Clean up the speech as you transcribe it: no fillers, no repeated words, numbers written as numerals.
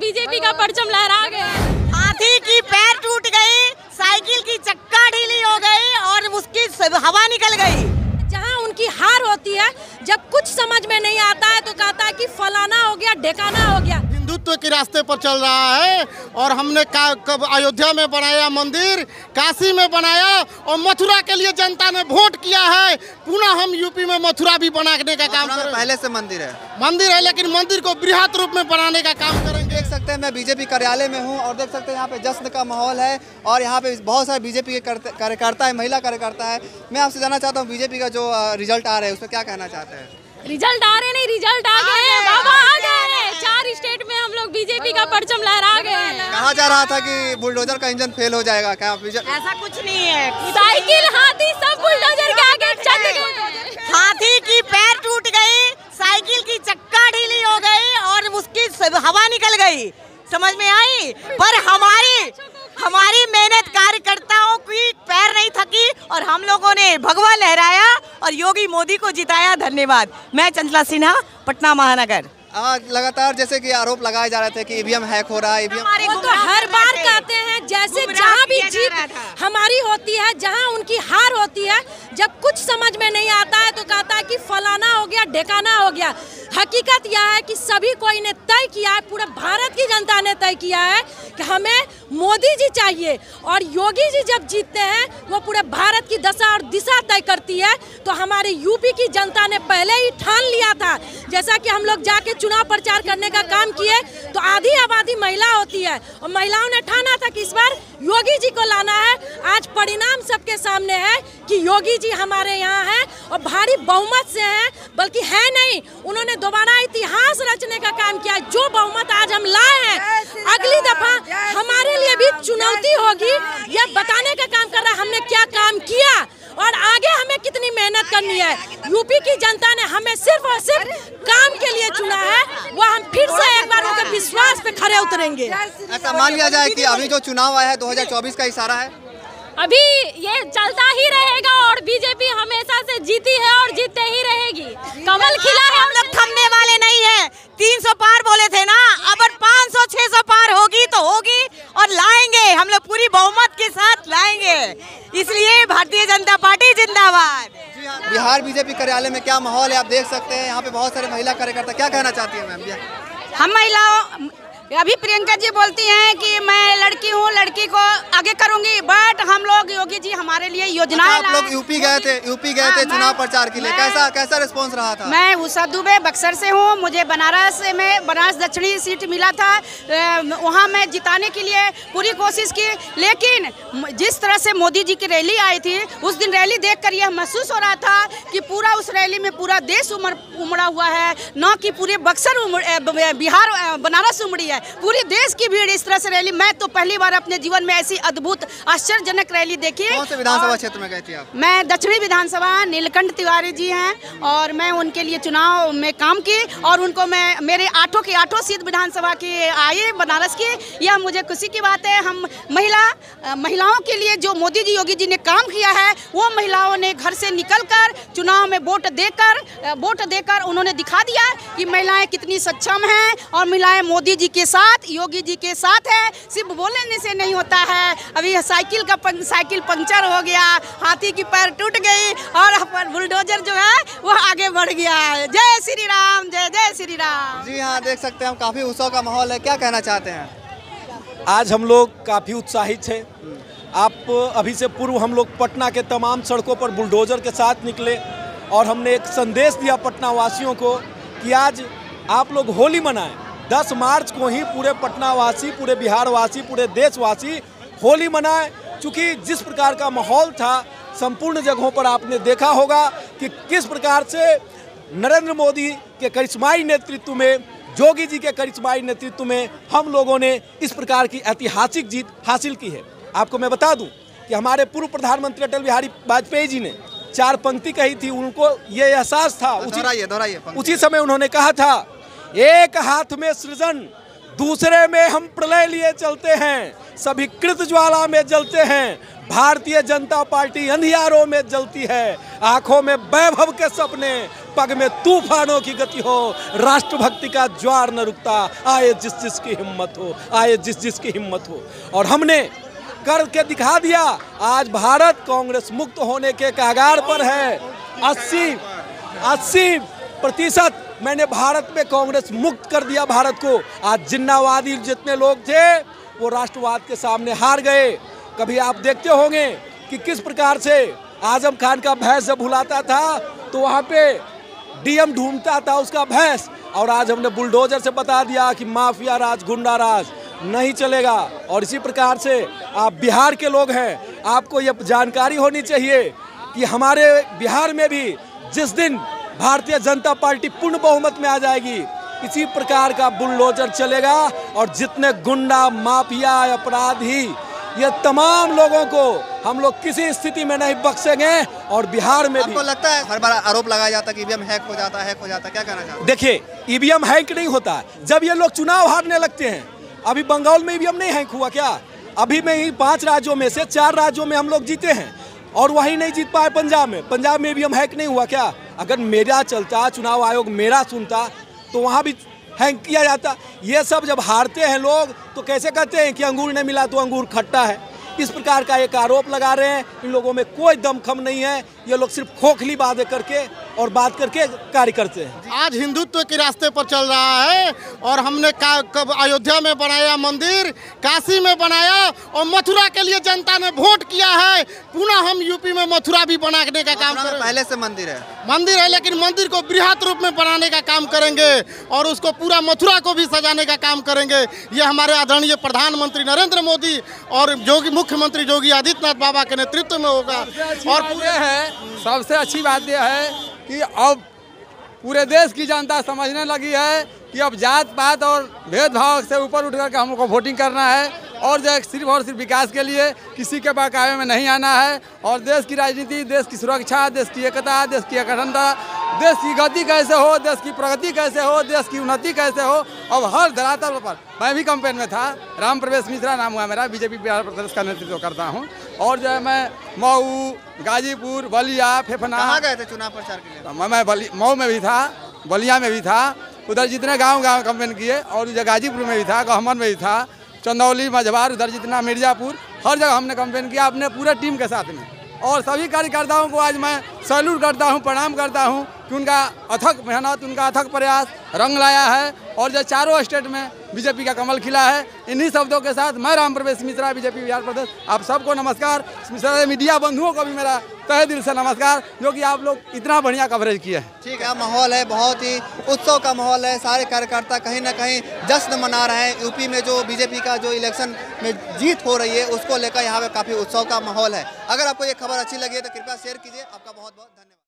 BJP का परचम लहरा गए। हाथी की पैर टूट गई, साइकिल की चक्का ढीली हो गई और उसकी हवा निकल गई। जहाँ उनकी हार होती है, जब कुछ समझ में नहीं आता है तो कहता है कि फलाना हो गया, ढेकाना हो गया। हिंदुत्व के रास्ते पर चल रहा है और हमने कब अयोध्या में बनाया मंदिर, काशी में बनाया और मथुरा के लिए जनता ने वोट किया है। पुनः हम यूपी में मथुरा भी बनाने का काम करेंगे। पहले से मंदिर है लेकिन मंदिर को बृहत रूप में बनाने का काम करेंगे। देख सकते हैं मैं बीजेपी कार्यालय में हूं और देख सकते हैं यहाँ पे जश्न का माहौल है और यहाँ पे बहुत सारे बीजेपी के कार्यकर्ता है, महिला कार्यकर्ता है। मैं आपसे जानना चाहता हूँ बीजेपी का जो रिजल्ट आ रहा है उसमें क्या कहना चाहते हैं? रिजल्ट आ रहे नहीं, रिजल्ट आ गए हैं बाबा, आ गए। 4 स्टेट में हम लोग बीजेपी का परचम लहरा गए। कहा जा रहा था कि बुलडोजर का इंजन फेल हो जाएगा, क्या ऐसा कुछ नहीं है। साइकिल हाथी सब बुलडोजर के आगे चल गए। हाथी की पैर टूट गई, साइकिल की चक्का ढीली हो गई और उसकी हवा निकल गई। समझ में आई? पर हमारी मेहनत कार्यकर्ताओं की पैर नहीं थकी और हम लोगों ने भगवा लहराया और योगी मोदी को जिताया। धन्यवाद। मैं चंचला सिन्हा, पटना महानगर। आज लगातार जैसे कि आरोप लगाए जा रहे थे कि ईवीएम हैक हो रहा है, वो तो हर बार कहते हैं। जैसे जहाँ भी जीत हमारी होती है, जहाँ उनकी हार होती है, जब कुछ समझ में नहीं आता है तो कहता है कि फलाना हो गया, ढेकाना हो गया। हकीकत यह है कि सभी कोई ने तय किया है, पूरे भारत की जनता ने तय किया है कि हमें मोदी जी चाहिए और योगी जी जब जीतते हैं वो पूरे भारत की दशा और दिशा तय करती है। तो हमारे यूपी की जनता ने पहले ही ठान लिया था, जैसा कि हम लोग जाके चुनाव प्रचार करने का काम किए तो आधी आबादी महिला होती है और महिलाओं ने ठाना था कि इस बार योगी जी को लाना है। आज परिणाम सबके सामने है कि योगी जी हमारे यहाँ हैं और भारी बहुमत से हैं, बल्कि है नहीं, उन्होंने दोबारा इतिहास रचने का काम किया। जो बहुमत आज हम लाए हैं, अगली दफा हमारे लिए भी चुनौती होगी। यह बताने का काम कर रहा है हमने क्या काम किया और आगे हमें कितनी मेहनत करनी है। यूपी की जनता ने हमें सिर्फ और सिर्फ काम के लिए चुना है, वो हम फिर से एक बार उनके विश्वास पे खरे उतरेंगे। ऐसा मान लिया जाए कि अभी जो चुनाव आया है 2024 का इशारा है, अभी ये चलता ही रहेगा और बीजेपी हमेशा से जीती है और जीतते ही रहेगी। कमल खिला है, हम लोग थमने वाले नहीं है। 300 पार बोले थे ना, अब 500-600 पार होगी तो होगी और लाएंगे, हम लोग पूरी बहुमत के साथ लाएंगे। इसलिए भारतीय जनता पार्टी जिंदाबाद। बिहार बीजेपी कार्यालय में क्या माहौल है आप देख सकते हैं। यहाँ पे बहुत सारे महिला कार्यकर्ता, क्या कहना चाहती है मैम? हम महिलाओं, अभी प्रियंका जी बोलती हैं कि मैं लड़की हूँ, लड़की को आगे करूंगी, बट हम लोग योगी जी हमारे लिए योजनाएं। आप लोग यूपी गए थे चुनाव प्रचार के लिए, कैसा रिस्पांस रहा था? मैं उषा दुबे बक्सर से हूँ। मुझे बनारस दक्षिणी सीट मिला था, वहाँ मैं जिताने के लिए पूरी कोशिश की। लेकिन जिस तरह से मोदी जी की रैली आई थी, उस दिन रैली देखकर यह महसूस हो रहा था कि पूरा उस रैली में पूरा देश उमड़ा हुआ है, न कि पूरे बक्सर बिहार बनारस उमड़ी है। पूरी देश की भीड़ इस तरह से रैली, मैं तो पहली बार अपने जीवन में ऐसी अद्भुत आश्चर्यजनक रैली देखी। कौन से विधानसभा क्षेत्र में गए थे आप? मैं दक्षिणी विधानसभा, नीलकंठ तिवारी जी हैं और मैं उनके लिए चुनाव में काम की और उनको मैं मेरे 8 सीट विधानसभा की आई बनारस की। यह मुझे खुशी की बात है। हम महिलाओं के लिए जो मोदी जी योगी जी ने काम किया है, वो महिलाओं ने घर से निकलकर चुनाव में वोट देकर उन्होंने दिखा दिया कि महिलाएं कितनी सक्षम हैं और महिलाएं मोदी जी के साथ, योगी जी के साथ है। सिर्फ बोलने से नहीं होता है। अभी साइकिल पंक्चर हो गया, हाथी की पैर टूट गई और बुलडोजर जो है वो आगे बढ़ गया है। जय श्री राम, जय जय श्री राम। जी हाँ, देख सकते हैं हम, काफी उत्सव का माहौल है। क्या कहना चाहते हैं? आज हम लोग काफ़ी उत्साहित हैं। आप अभी से पूर्व हम लोग पटना के तमाम सड़कों पर बुलडोजर के साथ निकले और हमने एक संदेश दिया पटना वासियों को कि आज आप लोग होली मनाएं। 10 मार्च को ही पूरे पटना वासी, पूरे बिहार वासी, पूरे देशवासी होली मनाएं। चूँकि जिस प्रकार का माहौल था संपूर्ण जगहों पर आपने देखा होगा कि किस प्रकार से नरेंद्र मोदी के करिश्माई नेतृत्व में, योगी जी के करिश्माई नेतृत्व में हम लोगों ने इस प्रकार की ऐतिहासिक जीत हासिल की है। आपको मैं बता दूं कि हमारे पूर्व प्रधानमंत्री अटल बिहारी वाजपेयी जी ने 4 पंक्ति कही थी। उनको ये एहसास था, उसी समय उन्होंने कहा था, एक हाथ में सृजन, दूसरे में हम प्रलय लिए चलते हैं, सभी कृत ज्वाला में जलते हैं, भारतीय जनता पार्टी अंधियारों में जलती है, आंखों में वैभव के सपने, पग में तूफानों की गति हो, राष्ट्रभक्ति का ज्वार न रुकता, आए जिस जिसकी हिम्मत हो, आए जिस जिसकी हिम्मत हो। और हमने करके दिखा दिया। आज भारत कांग्रेस मुक्त होने के कगार पर है। 80% मैंने भारत में कांग्रेस मुक्त कर दिया भारत को। आज जिन्नावादी जितने लोग थे वो राष्ट्रवाद के सामने हार गए। कभी आप देखते होंगे कि किस प्रकार से आजम खान का भैंस जब भुलाता था तो वहाँ पे डीएम ढूंढता था उसका भैंस, और आज हमने बुलडोजर से बता दिया कि माफिया राज, गुंडा राज नहीं चलेगा। और इसी प्रकार से आप बिहार के लोग हैं, आपको ये जानकारी होनी चाहिए कि हमारे बिहार में भी जिस दिन भारतीय जनता पार्टी पूर्ण बहुमत में आ जाएगी, इसी प्रकार का बुलडोजर चलेगा और जितने गुंडा, माफिया, अपराधी, ये तमाम लोगों को हम लोग किसी स्थिति में नहीं बख्शेंगे। और बिहार में आपको लगता है हर बार आरोप लगाया जाता है कि ईवीएम हैक हो जाता है, क्या कहना चाहते हैं? देखिए, ईवीएम हैक नहीं होता जब ये लोग चुनाव हारने लगते हैं। अभी बंगाल में ईवीएम नहीं हैक हुआ क्या? अभी में ही 5 राज्यों में से 4 राज्यों में हम लोग जीते हैं और वही नहीं जीत पाए पंजाब में ईवीएम हैक नहीं हुआ क्या? अगर मेरा चलता, चुनाव आयोग मेरा सुनता तो वहाँ भी हैंग किया जाता। ये सब जब हारते हैं लोग तो कैसे कहते हैं कि अंगूर नहीं मिला तो अंगूर खट्टा है। इस प्रकार का एक आरोप लगा रहे हैं। इन लोगों में कोई दमखम नहीं है। ये लोग सिर्फ खोखली बातें करके और बात करके कार्य करते हैं। आज हिंदुत्व के रास्ते पर चल रहा है और हमने कब अयोध्या में बनाया मंदिर, काशी में बनाया और मथुरा के लिए जनता ने वोट किया है। पुनः हम यूपी में मथुरा भी बनाने का काम करेंगे। पहले से मंदिर है लेकिन मंदिर को बृहत रूप में बनाने का काम करेंगे और उसको पूरा मथुरा को भी सजाने का काम करेंगे। ये हमारे आदरणीय प्रधानमंत्री नरेंद्र मोदी और मुख्यमंत्री योगी आदित्यनाथ बाबा के नेतृत्व में होगा। और सबसे अच्छी बात यह है कि अब पूरे देश की जनता समझने लगी है कि अब जात पात और भेदभाव से ऊपर उठ करके हम लोग को वोटिंग करना है और जो सिर्फ और सिर्फ विकास के लिए, किसी के बहकावे में नहीं आना है। और देश की राजनीति, देश की सुरक्षा, देश की एकता, देश की अखंडता, देश की गति कैसे हो, देश की प्रगति कैसे हो, देश की उन्नति कैसे हो, अब हर धरातल पर। मैं भी कैंपेन में था, राम प्रवेश मिश्रा नाम हुआ मेरा, बीजेपी बिहार प्रदेश का नेतृत्व करता हूँ। और जो है मैं मऊ, गाजीपुर, बलिया, फेफना। कहाँ गए थे चुनाव प्रचार के लिए? मैं मऊ में भी था, बलिया में भी था, उधर जितने गांव कैंपेन किए, और उधर गाजीपुर में भी था, गहमन में भी था, चंदौली, मझवार, उधर जितना मिर्जापुर, हर जगह हमने कैंपेन किया अपने पूरे टीम के साथ में। और सभी कार्यकर्ताओं को आज मैं सैल्यूट करता हूं, प्रणाम करता हूं कि उनका अथक मेहनत, उनका अथक प्रयास रंग लाया है और जो चारों स्टेट में बीजेपी का कमल खिला है। इन्हीं शब्दों के साथ मैं राम प्रवेश मिश्रा, बीजेपी बिहार प्रदेश, आप सबको नमस्कार। मीडिया बंधुओं को भी मेरा तहे दिल से नमस्कार, जो कि आप लोग इतना बढ़िया कवरेज किया है। ठीक है, माहौल है, बहुत ही उत्सव का माहौल है। सारे कार्यकर्ता कहीं ना कहीं जश्न मना रहे हैं। यूपी में जो बीजेपी का जो इलेक्शन में जीत हो रही है उसको लेकर यहाँ पे काफ़ी उत्सव का माहौल है। अगर आपको ये खबर अच्छी लगी है तो कृपया शेयर कीजिए। आपका बहुत बहुत धन्यवाद।